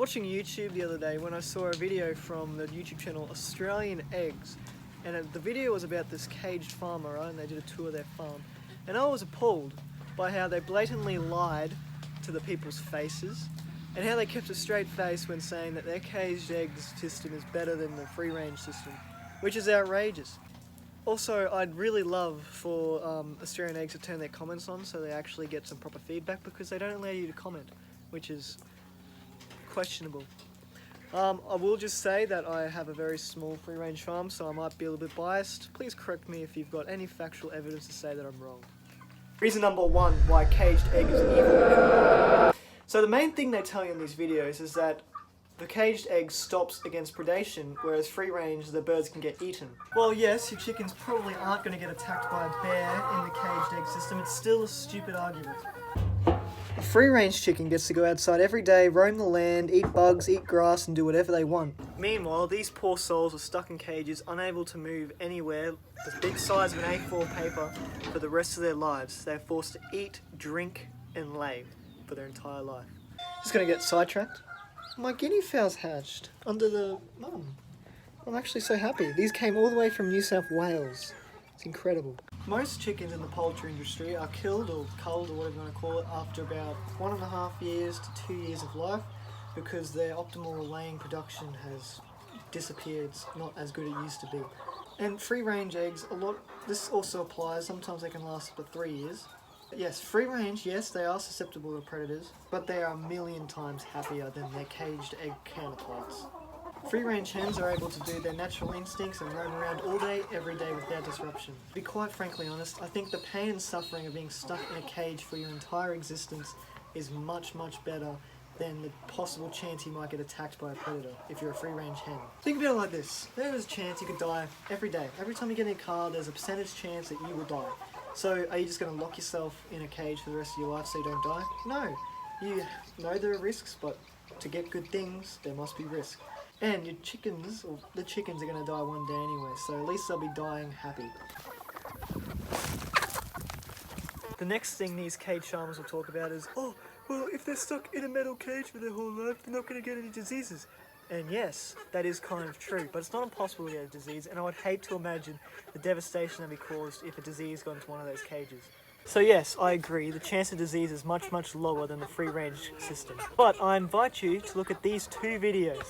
watching YouTube the other day when I saw a video from the YouTube channel Australian Eggs, and the video was about this caged farmer, right? And they did a tour of their farm, and I was appalled by how they blatantly lied to the people's faces and how they kept a straight face when saying that their caged eggs system is better than the free range system, which is outrageous. Also, I'd really love for Australian Eggs to turn their comments on so they actually get some proper feedback, because they don't allow you to comment, which is questionable. I will just say that I have a very small free range farm, so I might be a little bit biased. Please correct me if you've got any factual evidence to say that I'm wrong. Reason number one why caged egg is evil. So the main thing they tell you in these videos is that the caged egg stops against predation, whereas free range, the birds can get eaten. Well, yes, your chickens probably aren't going to get attacked by a bear in the caged egg system. It's still a stupid argument. A free range chicken gets to go outside every day, roam the land, eat bugs, eat grass, and do whatever they want. Meanwhile, these poor souls are stuck in cages, unable to move anywhere, the big size of an A4 paper, for the rest of their lives. They're forced to eat, drink, and lay for their entire life. Just gonna get sidetracked. My guinea fowls hatched under the mum. I'm actually so happy. These came all the way from New South Wales. It's incredible. Most chickens in the poultry industry are killed or culled or whatever you want to call it after about 1.5 years to 2 years of life, because their optimal laying production has disappeared. It's not as good as it used to be. And free range eggs, this also applies. Sometimes they can last up to 3 years. Yes, free range, yes, they are susceptible to predators, but they are a million times happier than their caged egg counterparts. Free range hens are able to do their natural instincts and roam around all day, every day without disruption. To be quite frankly honest, I think the pain and suffering of being stuck in a cage for your entire existence is much, much better than the possible chance you might get attacked by a predator if you're a free range hen. Think about it like this. There is a chance you could die every day. Every time you get in a car, there's a percentage chance that you will die. So are you just going to lock yourself in a cage for the rest of your life so you don't die? No. You know there are risks, but to get good things, there must be risk. And your chickens, or the chickens, are going to die one day anyway, so at least they'll be dying happy. The next thing these cage farmers will talk about is, oh, well, if they're stuck in a metal cage for their whole life, they're not going to get any diseases. And yes, that is kind of true, but it's not impossible to get a disease, and I would hate to imagine the devastation that would be caused if a disease got into one of those cages. So yes, I agree, the chance of disease is much, much lower than the free range system. But I invite you to look at these two videos.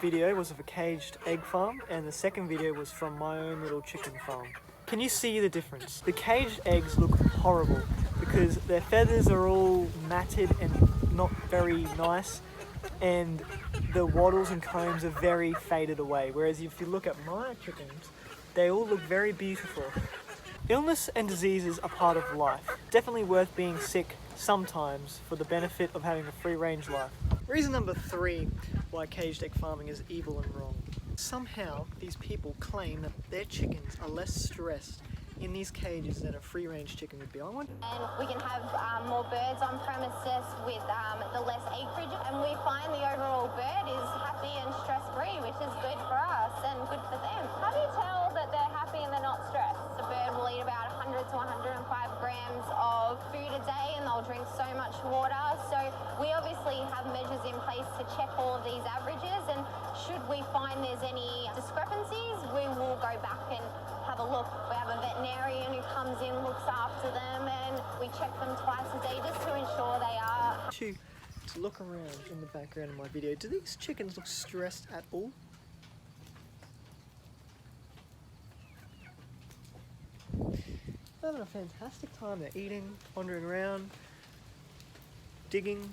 Video was of a caged egg farm, and the second video was from my own little chicken farm. Can you see the difference? The caged eggs look horrible because their feathers are all matted and not very nice, and the wattles and combs are very faded away, whereas if you look at my chickens, they all look very beautiful. Illness and diseases are part of life. Definitely worth being sick sometimes for the benefit of having a free range life. Reason number 3 why caged egg farming is evil and wrong. Somehow these people claim that their chickens are less stressed in these cages than a free range chicken would be. And we can have more birds on premises with the less acreage, and we find the overall bird is happy and stress-free, which is good for us and good for them. How do you tell that they're happy and they're not stressed? The bird will eat about 100 to 105 grams of food a day, and they'll drink so much water. So we obviously have measures in place to check all of these averages, and should we find there's any discrepancies, we will go back and have a look. We have a veterinarian who comes in, looks after them, and we check them twice a day just to ensure they are. To look around in the background of my video, do these chickens look stressed at all? They're having a fantastic time. They're eating, wandering around, digging.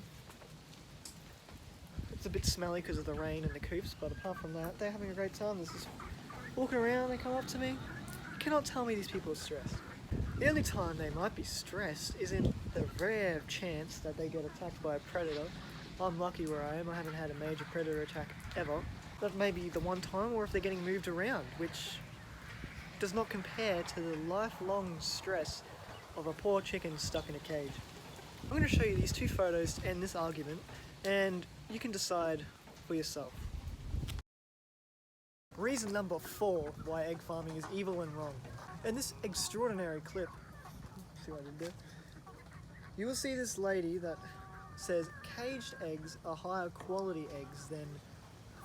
It's a bit smelly because of the rain and the coops, but apart from that, they're having a great time. They're just walking around, they come up to me. You cannot tell me these people are stressed. The only time they might be stressed is in the rare chance that they get attacked by a predator. I'm lucky where I am. I haven't had a major predator attack ever. that may be the one time, or if they're getting moved around, which does not compare to the lifelong stress of a poor chicken stuck in a cage. I'm going to show you these two photos to end this argument, and you can decide for yourself. Reason number 4 why egg farming is evil and wrong. In this extraordinary clip, see what I did there? You will see this lady that says caged eggs are higher quality eggs than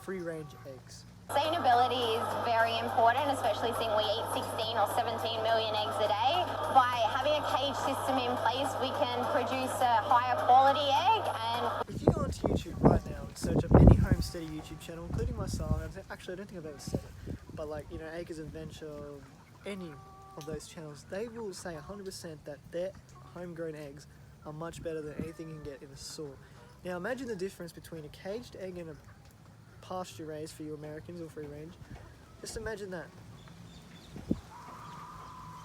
free-range eggs. Sustainability is very important, especially seeing we eat 16 or 17 million eggs a day. By having a cage system in place, we can produce a higher quality egg. And if you go onto YouTube right now and search up any homesteader YouTube channel, including myself, actually I don't think I've ever said it, but like, you know, Acres Adventure, any of those channels, they will say 100% that their homegrown eggs are much better than anything you can get in a store. Now imagine the difference between a caged egg and a pasture raised for you Americans or free range. Just imagine that.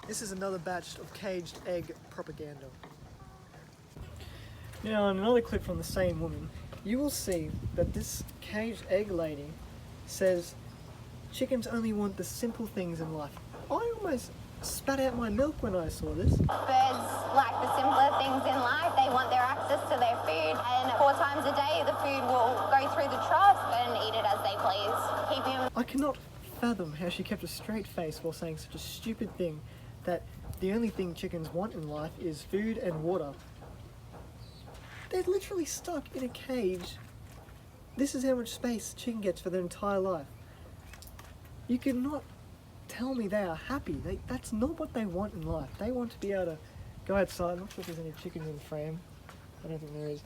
This is another batch of caged egg propaganda. Now in another clip from the same woman, you will see that this caged egg lady says chickens only want the simple things in life. I almost spat out my milk when I saw this. birds like the simpler things in life. They want their access to their food, and 4 times a day the food will go through the trough and eat it as they please. Keeping I cannot fathom how she kept a straight face while saying such a stupid thing, that the only thing chickens want in life is food and water. They're literally stuck in a cage. This is how much space a chicken gets for their entire life. You cannot tell me they are happy. That's not what they want in life. They want to be able to go outside. I'm not sure if there's any chickens in the frame. I don't think there is.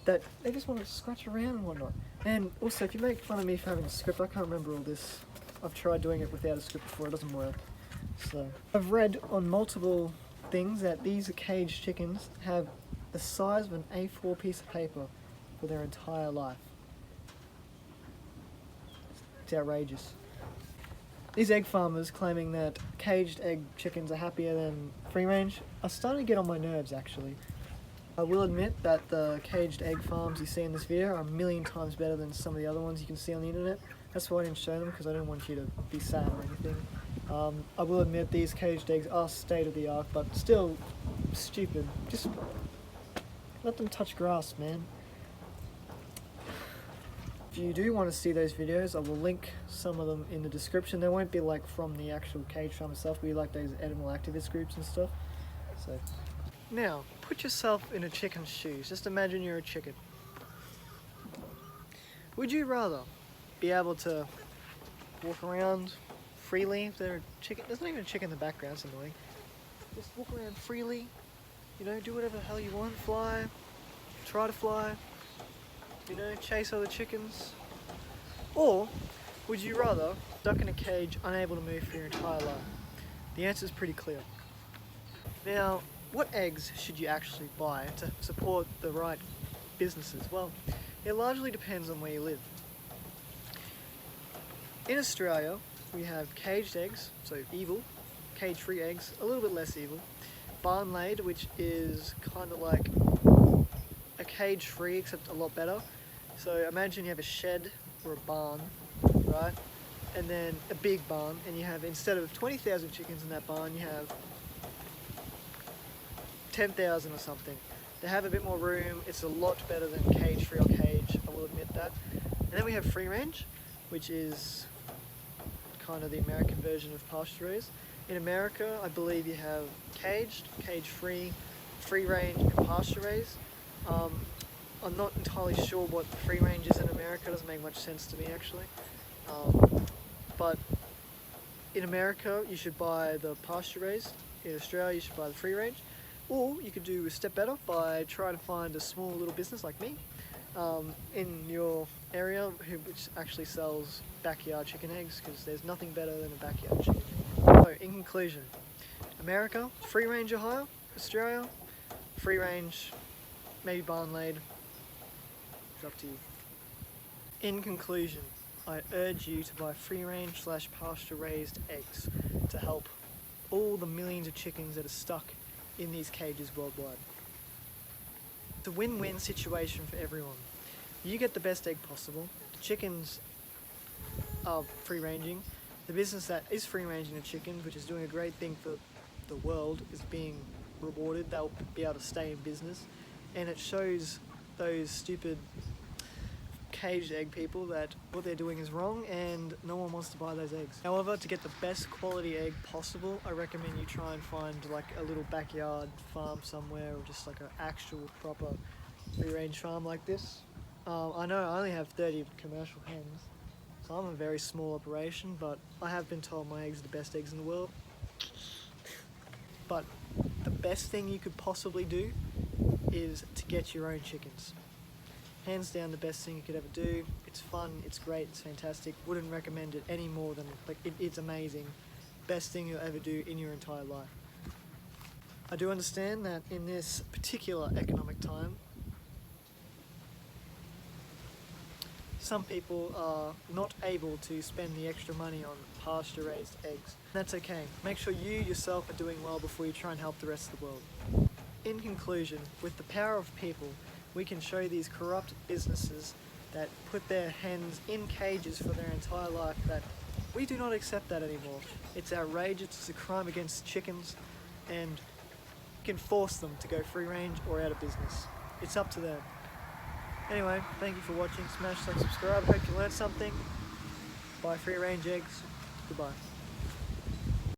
That they just want to scratch around and whatnot. And also, if you make fun of me for having a script, I can't remember all this. I've tried doing it without a script before, it doesn't work. So I've read on multiple things that these caged chickens have the size of an A4 piece of paper for their entire life. It's outrageous. These egg farmers claiming that caged egg chickens are happier than free range are starting to get on my nerves, actually. I will admit that the caged egg farms you see in this video are a million times better than some of the other ones you can see on the internet. That's why I didn't show them, because I didn't want you to be sad or anything. I will admit these caged eggs are state of the art, but still stupid. Just let them touch grass, man. If you do want to see those videos, I will link some of them in the description. They won't be like from the actual cage farm itself, but like those animal activist groups and stuff. So now, put yourself in a chicken's shoes. Just imagine you're a chicken. Would you rather be able to walk around freely if they're a chicken? There's not even a chicken in the background, it's annoying. Just walk around freely, you know, do whatever the hell you want, fly, try to fly, you know, chase other chickens? Or would you rather stuck in a cage, unable to move for your entire life? The answer is pretty clear. Now, what eggs should you actually buy to support the right businesses? Well, it largely depends on where you live. In Australia, we have caged eggs, so evil, cage-free eggs, a little bit less evil, barn-laid, which is kind of like a cage-free, except a lot better. So imagine you have a shed or a barn, right? And then a big barn, and you have, instead of 20,000 chickens in that barn, you have 10,000 or something. They have a bit more room. It's a lot better than cage-free or cage, I will admit that. And then we have free range, which is kind of the American version of pasture raised. In America, I believe you have caged, cage-free, free range, and pasture raised. I'm not entirely sure what free range is in America. It doesn't make much sense to me, actually. But in America, you should buy the pasture raised. In Australia, you should buy the free range. Or you could do a step better by trying to find a small little business like me in your area which actually sells backyard chicken eggs, because there's nothing better than a backyard chicken egg. So in conclusion, America, free range or higher. Australia, free range, maybe barn laid. It's up to you. In conclusion, I urge you to buy free range / pasture raised eggs to help all the millions of chickens that are stuck in these cages worldwide. It's a win-win situation for everyone. You get the best egg possible, the chickens of free ranging. The business that is free ranging the chickens, which is doing a great thing for the world, is being rewarded. They'll be able to stay in business, and it shows those stupid caged egg people that what they're doing is wrong and no one wants to buy those eggs. However, to get the best quality egg possible, I recommend you try and find like a little backyard farm somewhere, or just like an actual proper free range farm like this. I know I only have 30 commercial hens, so I'm a very small operation, but I have been told my eggs are the best eggs in the world. But the best thing you could possibly do is to get your own chickens. Hands down the best thing you could ever do. It's fun, it's great, it's fantastic. Wouldn't recommend it any more than, like, it's amazing. Best thing you'll ever do in your entire life. I do understand that in this particular economic time, some people are not able to spend the extra money on pasture raised eggs. That's okay. Make sure you yourself are doing well before you try and help the rest of the world. In conclusion, with the power of people, we can show these corrupt businesses that put their hens in cages for their entire life that we do not accept that anymore. It's outrageous, it's a crime against chickens, and you can force them to go free range or out of business. It's up to them. Anyway, thank you for watching. Smash like, subscribe. Hope you learned something. Buy free range eggs. Goodbye.